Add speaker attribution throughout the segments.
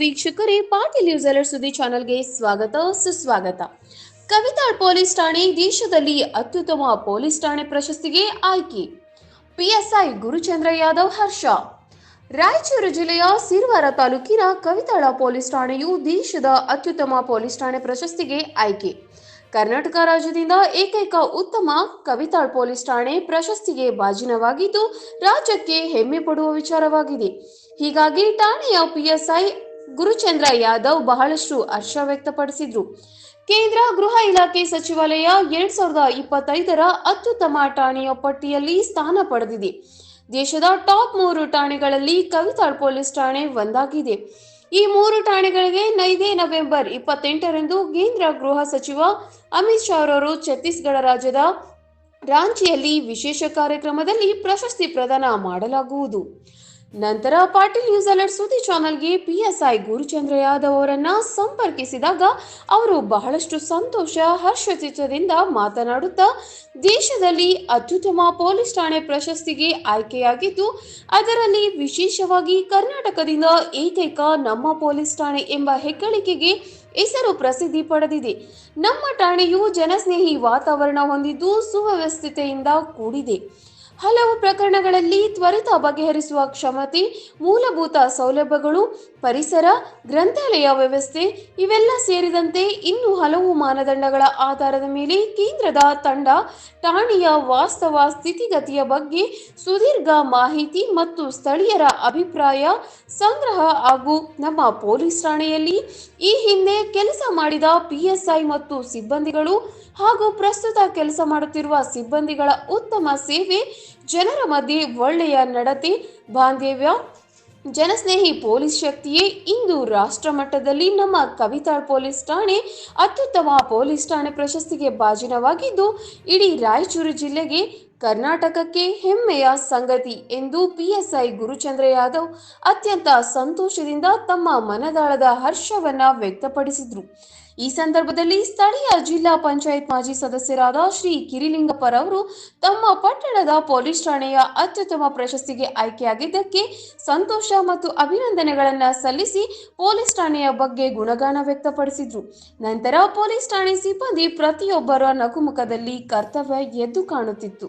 Speaker 1: ವೀಕ್ಷಕರೇ, Patil news alert ಸುದ್ದಿ ಚಾನೆಲ್ಗೆ ಸ್ವಾಗತ ಸುಸ್ವಾಗತ. ಕವಿತಾಳ್ ಪೊಲೀಸ್ ಠಾಣೆ ದೇಶದಲ್ಲಿ ಅತ್ಯುತ್ತಮ ಪೊಲೀಸ್ ಠಾಣೆ ಪ್ರಶಸ್ತಿಗೆ ಆಯ್ಕೆ. ಪಿಎಸ್ಐ ಗುರುಚಂದ್ರ ಯಾದವ್ ಹರ್ಷ. ರಾಯಚೂರು ಜಿಲ್ಲೆಯ ಸಿರವಾರ ತಾಲೂಕಿನ ಕವಿತಾಳ ಪೊಲೀಸ್ ಠಾಣೆಯು ದೇಶದ ಅತ್ಯುತ್ತಮ ಪೊಲೀಸ್ ಠಾಣೆ ಪ್ರಶಸ್ತಿಗೆ ಆಯ್ಕೆ. ಕರ್ನಾಟಕ ರಾಜ್ಯದಿಂದ ಏಕೈಕ ಉತ್ತಮ ಕವಿತಾಳ್ ಪೊಲೀಸ್ ಠಾಣೆ ಪ್ರಶಸ್ತಿಗೆ ಭಾಜನವಾಗಿದ್ದು ರಾಜ್ಯಕ್ಕೆ ಹೆಮ್ಮೆ ಪಡುವ ವಿಚಾರವಾಗಿದೆ. ಹೀಗಾಗಿ ಠಾಣೆಯ ಪಿಎಸ್ಐ ಗುರುಚಂದ್ರ ಯಾದವ್ ಬಹಳಷ್ಟು ಹರ್ಷ ವ್ಯಕ್ತಪಡಿಸಿದ್ರು. ಕೇಂದ್ರ ಗೃಹ ಇಲಾಖೆ ಸಚಿವಾಲಯ 2025ರ ಅತ್ಯುತ್ತಮ ಠಾಣೆಯ ಪಟ್ಟಿಯಲ್ಲಿ ಸ್ಥಾನ ಪಡೆದಿದೆ. ದೇಶದ ಟಾಪ್ 3 ಠಾಣೆಗಳಲ್ಲಿ ಕವಿತಾಳ್ ಪೊಲೀಸ್ ಠಾಣೆ ಒಂದಾಗಿದೆ. ಈ 3 ಠಾಣೆಗಳಿಗೆ ಇದೇ ನವೆಂಬರ್ 28ರಂದು ಕೇಂದ್ರ ಗೃಹ ಸಚಿವ ಅಮಿತ್ ಶಾ ಅವರು ಛತ್ತೀಸ್ಗಢ ರಾಜ್ಯದ ರಾಂಚಿಯಲ್ಲಿ ವಿಶೇಷ ಕಾರ್ಯಕ್ರಮದಲ್ಲಿ ಪ್ರಶಸ್ತಿ ಪ್ರದಾನ ಮಾಡಲಾಗುವುದು. ನಂತರ ಪಾಟೀಲ್ ನ್ಯೂಸ್ ಅಲರ್ಟ್ ಸುದ್ದಿ ಚಾನೆಲ್ಗೆ ಪಿಎಸ್ಐ ಗುರುಚಂದ್ರ ಯಾದವ್ ಅವರನ್ನ ಸಂಪರ್ಕಿಸಿದಾಗ ಅವರು ಬಹಳಷ್ಟು ಸಂತೋಷ ಹರ್ಷಚಿತ್ತದಿಂದ ಮಾತನಾಡುತ್ತಾ ದೇಶದಲ್ಲಿ ಅತ್ಯುತ್ತಮ ಪೊಲೀಸ್ ಠಾಣೆ ಪ್ರಶಸ್ತಿಗೆ ಆಯ್ಕೆಯಾಗಿದ್ದು ಅದರಲ್ಲಿ ವಿಶೇಷವಾಗಿ ಕರ್ನಾಟಕದಿಂದ ಏಕೈಕ ನಮ್ಮ ಪೊಲೀಸ್ ಠಾಣೆ ಎಂಬ ಹೆಗ್ಗಳಿಕೆಗೆ ಹೆಸರು ಪ್ರಸಿದ್ಧಿ ಪಡೆದಿದೆ. ನಮ್ಮ ಠಾಣೆಯು ಜನಸ್ನೇಹಿ ವಾತಾವರಣ ಹೊಂದಿದ್ದು ಸುವ್ಯವಸ್ಥತೆಯಿಂದ ಕೂಡಿದೆ. ಹಲವು ಪ್ರಕರಣಗಳಲ್ಲಿ ತ್ವರಿತ ಬಗೆಹರಿಸುವ ಕ್ಷಮತೆ, ಮೂಲಭೂತ ಸೌಲಭ್ಯಗಳು, ಪರಿಸರ, ಗ್ರಂಥಾಲಯ ವ್ಯವಸ್ಥೆ ಇವೆಲ್ಲ ಸೇರಿದಂತೆ ಇನ್ನೂ ಹಲವು ಮಾನದಂಡಗಳ ಆಧಾರದ ಮೇಲೆ ಕೇಂದ್ರದ ತಂಡ ಠಾಣೆಯ ವಾಸ್ತವ ಸ್ಥಿತಿಗತಿಯ ಬಗ್ಗೆ ಸುದೀರ್ಘ ಮಾಹಿತಿ ಮತ್ತು ಸ್ಥಳೀಯರ ಅಭಿಪ್ರಾಯ ಸಂಗ್ರಹ ಹಾಗೂ ನಮ್ಮ ಪೊಲೀಸ್ ಠಾಣೆಯಲ್ಲಿ ಈ ಹಿಂದೆ ಕೆಲಸ ಮಾಡಿದ ಪಿಎಸ್ಐ ಮತ್ತು ಸಿಬ್ಬಂದಿಗಳು ಹಾಗೂ ಪ್ರಸ್ತುತ ಕೆಲಸ ಮಾಡುತ್ತಿರುವ ಸಿಬ್ಬಂದಿಗಳ ಉತ್ತಮ ಸೇವೆ, ಜನರ ಮಧ್ಯೆ ಒಳ್ಳೆಯ ನಡತೆ, ಬಾಂಧವ್ಯ, ಜನಸ್ನೇಹಿ ಪೊಲೀಸ್ ಶಕ್ತಿಯೇ ಇಂದು ರಾಷ್ಟ್ರ ಮಟ್ಟದಲ್ಲಿ ನಮ್ಮ ಕವಿತಾಳ್ ಪೊಲೀಸ್ ಠಾಣೆ ಅತ್ಯುತ್ತಮ ಪೊಲೀಸ್ ಠಾಣೆ ಪ್ರಶಸ್ತಿಗೆ ಭಾಜನವಾಗಿದ್ದು ಇಡೀ ರಾಯಚೂರು ಜಿಲ್ಲೆಗೆ, ಕರ್ನಾಟಕಕ್ಕೆ ಹೆಮ್ಮೆಯ ಸಂಗತಿ ಎಂದು ಪಿಎಸ್ಐ ಗುರುಚಂದ್ರ ಯಾದವ್ ಅತ್ಯಂತ ಸಂತೋಷದಿಂದ ತಮ್ಮ ಮನದಾಳದ ಹರ್ಷವನ್ನ ವ್ಯಕ್ತಪಡಿಸಿದ್ರು. ಈ ಸಂದರ್ಭದಲ್ಲಿ ಸ್ಥಳೀಯ ಜಿಲ್ಲಾ ಪಂಚಾಯತ್ ಮಾಜಿ ಸದಸ್ಯರಾದ ಶ್ರೀ ಕಿರಿಲಿಂಗಪ್ಪರವರು ತಮ್ಮ ಪಟ್ಟಣದ ಪೊಲೀಸ್ ಠಾಣೆಯ ಅತ್ಯುತ್ತಮ ಪ್ರಶಸ್ತಿಗೆ ಆಯ್ಕೆಯಾಗಿದ್ದಕ್ಕೆ ಸಂತೋಷ ಮತ್ತು ಅಭಿನಂದನೆಗಳನ್ನು ಸಲ್ಲಿಸಿ ಪೊಲೀಸ್ ಠಾಣೆಯ ಬಗ್ಗೆ ಗುಣಗಾನ ವ್ಯಕ್ತಪಡಿಸಿದ್ರು. ನಂತರ ಪೊಲೀಸ್ ಠಾಣೆ ಸಿಬ್ಬಂದಿ ಪ್ರತಿಯೊಬ್ಬರ ನಗುಮುಖದಲ್ಲಿ ಕರ್ತವ್ಯ ಎದ್ದು ಕಾಣುತ್ತಿತ್ತು.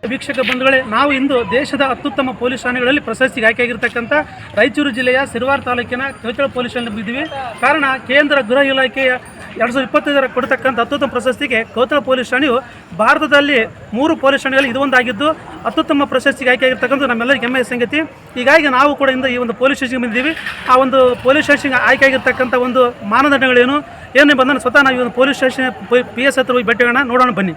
Speaker 2: ವೀಕ್ಷಕ ಬಂಧುಗಳೇ, ನಾವು ಇಂದು ದೇಶದ ಅತ್ಯುತ್ತಮ ಪೊಲೀಸ್ ಠಾಣೆಗಳಲ್ಲಿ ಪ್ರಶಸ್ತಿಗೆ ಆಯ್ಕೆಯಾಗಿರ್ತಕ್ಕಂಥ ರಾಯಚೂರು ಜಿಲ್ಲೆಯ ಸಿರವಾರ ತಾಲೂಕಿನ ಕವಿತಾಳ್ ಪೊಲೀಸ್ ಠಾಣೆ ಇದ್ದೀವಿ. ಕಾರಣ ಕೇಂದ್ರ ಗೃಹ ಇಲಾಖೆಯ 2025ರ ಕೊಡತಕ್ಕಂಥ ಅತ್ಯುತ್ತಮ ಪ್ರಶಸ್ತಿಗೆ ಕವಿತಾಳ್ ಪೊಲೀಸ್ ಠಾಣೆಯು ಭಾರತದಲ್ಲಿ 3 ಪೊಲೀಸ್ ಠಾಣೆಗಳಲ್ಲಿ ಇದು ಒಂದಾಗಿದ್ದು ಅತ್ಯುತ್ತಮ ಪ್ರಶಸ್ತಿಗೆ ಆಯ್ಕೆಯಾಗಿರ್ತಕ್ಕಂಥ ನಮ್ಮೆಲ್ಲರಿಗೆ ಹೆಮ್ಮೆಯ ಸಂಗತಿ. ಹೀಗಾಗಿ ನಾವು ಕೂಡ ಇಂದು ಈ ಒಂದು ಪೊಲೀಸ್ ಸ್ಟೇಷನ್ಗೆ ಬಂದಿದ್ದೀವಿ. ಆ ಒಂದು ಪೊಲೀಸ್ ಸ್ಟೇಷನ್ಗೆ ಆಯ್ಕೆಯಾಗಿರ್ತಕ್ಕಂಥ ಒಂದು ಮಾನದಂಡಗಳೇನು ಏನೇ ಬಂದ ಸ್ವತಃ ನಾವು ಈ ಒಂದು ಪೊಲೀಸ್ ಸ್ಟೇಷನ್ PS ಹತ್ರ ಹೋಗಿ ಭೇಟಿಗೋಣ, ನೋಡೋಣ ಬನ್ನಿ.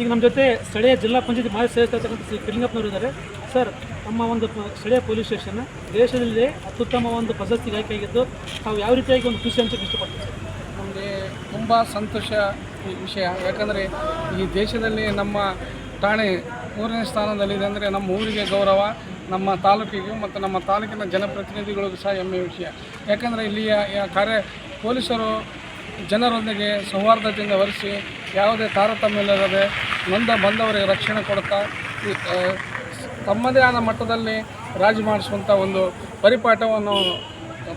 Speaker 2: ಈಗ ನಮ್ಮ ಜೊತೆ ಸ್ಥಳೀಯ ಜಿಲ್ಲಾ ಪಂಚಾಯತ್ ಮಾಜಿ ಸದಸ್ಯರಾಗಿರ್ತಕ್ಕಂಥ ಶ್ರೀ ಕಿರಿಲಿಂಗಪ್ಪನವರು ಇದ್ದಾರೆ. ಸರ್, ನಮ್ಮ ಒಂದು ಸ್ಥಳೀಯ ಪೊಲೀಸ್ ಸ್ಟೇಷನ್ ದೇಶದಲ್ಲಿ ಅತ್ಯುತ್ತಮ ಒಂದು ಪ್ರಶಸ್ತಿಗೆ ಆಯ್ಕೆಯಾಗಿದ್ದು ನಾವು ಯಾವ ರೀತಿಯಾಗಿ ಒಂದು ಖುಷಿ ಹಂಚಕ್ಕೆ ಇಷ್ಟಪಡ್ತೀವಿ ಸರ್?
Speaker 3: ನಮಗೆ ತುಂಬ ಸಂತೋಷ ವಿಷಯ. ಯಾಕಂದರೆ ಈ ದೇಶದಲ್ಲಿ ನಮ್ಮ ಠಾಣೆ 3ನೇ ಸ್ಥಾನದಲ್ಲಿದೆ ಅಂದರೆ ನಮ್ಮ ಊರಿಗೆ ಗೌರವ, ನಮ್ಮ ತಾಲೂಕಿಗೂ ಮತ್ತು ನಮ್ಮ ತಾಲೂಕಿನ ಜನಪ್ರತಿನಿಧಿಗಳಿಗೂ ಸಹ ಹೆಮ್ಮೆಯ ವಿಷಯ. ಯಾಕಂದರೆ ಇಲ್ಲಿಯ ಪೊಲೀಸರು ಜನರೊಂದಿಗೆ ಸೌಹಾರ್ದತೆಯಿಂದ ವರಿಸಿ ಯಾವುದೇ ತಾರತಮ್ಯ ಇಲ್ಲದೆ ನೊಂದ ಬಂದವರಿಗೆ ರಕ್ಷಣೆ ಕೊಡುತ್ತಾ ತಮ್ಮದೇ ಆದ ಮಟ್ಟದಲ್ಲಿ ರಾಜಿ ಮಾಡಿಸುವಂಥ ಒಂದು ಪರಿಪಾಠವನ್ನು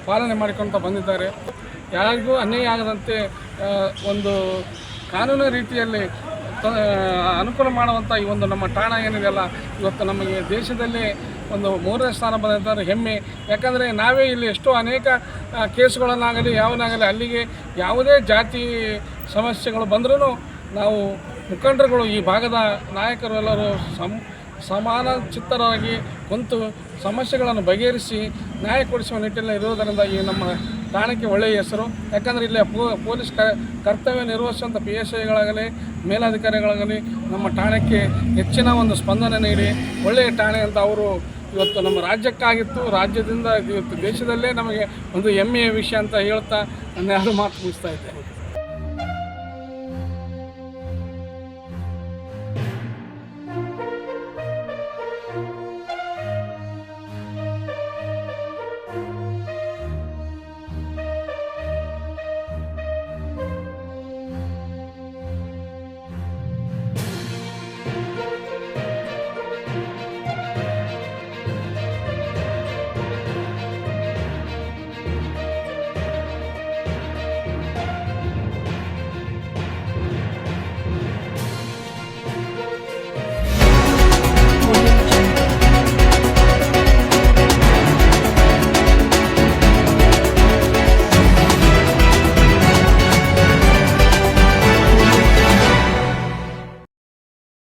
Speaker 3: ಪಾಲನೆ ಮಾಡಿಕೊಳ್ತಾ ಬಂದಿದ್ದಾರೆ. ಯಾರಿಗೂ ಅನ್ಯಾಯ ಆಗದಂತೆ ಒಂದು ಕಾನೂನು ರೀತಿಯಲ್ಲಿ ಅನುಕೂಲ ಮಾಡುವಂಥ ಈ ಒಂದು ನಮ್ಮ ಠಾಣಾ ಏನಿದೆಯಲ್ಲ ಇವತ್ತು ನಮಗೆ ದೇಶದಲ್ಲಿ ಒಂದು 3ನೇ ಸ್ಥಾನ ಬಂದಂಥ ಹೆಮ್ಮೆ. ಯಾಕಂದರೆ ನಾವೇ ಇಲ್ಲಿ ಎಷ್ಟೋ ಅನೇಕ ಕೇಸುಗಳನ್ನಾಗಲಿ ಯಾವನಾಗಲಿ ಅಲ್ಲಿಗೆ ಯಾವುದೇ ಜಾತಿ ಸಮಸ್ಯೆಗಳು ಬಂದ್ರೂ ನಾವು ಮುಖಂಡರುಗಳು ಈ ಭಾಗದ ನಾಯಕರು ಎಲ್ಲರೂ ಸಮಾನ ಚಿತ್ತರಾಗಿ ಕುಂತು ಸಮಸ್ಯೆಗಳನ್ನು ಬಗೆಹರಿಸಿ ನ್ಯಾಯ ಕೊಡಿಸುವ ನಿಟ್ಟಿನಲ್ಲಿ ಇರುವುದರಿಂದ ಈ ನಮ್ಮ ಠಾಣೆಗೆ ಒಳ್ಳೆಯ ಹೆಸರು. ಯಾಕಂದರೆ ಇಲ್ಲಿ ಪೊಲೀಸ್ ಕರ್ತವ್ಯ ನಿರ್ವಹಿಸುವಂಥ PSIಗಳಾಗಲಿ ಮೇಲಧಿಕಾರಿಗಳಾಗಲಿ ನಮ್ಮ ಠಾಣೆಗೆ ಹೆಚ್ಚಿನ ಒಂದು ಸ್ಪಂದನೆ ನೀಡಿ ಒಳ್ಳೆಯ ಠಾಣೆ ಅಂತ ಅವರು ಇವತ್ತು ನಮ್ಮ ರಾಜ್ಯಕ್ಕಾಗಿತ್ತು, ರಾಜ್ಯದಿಂದ ಇವತ್ತು ದೇಶದಲ್ಲೇ ನಮಗೆ ಒಂದು ಹೆಮ್ಮೆಯ ವಿಷಯ ಅಂತ ಹೇಳ್ತಾ ನನ್ನ 2 ಮಾತು ಮುಗಿಸ್ತಾ ಇದ್ದೆ.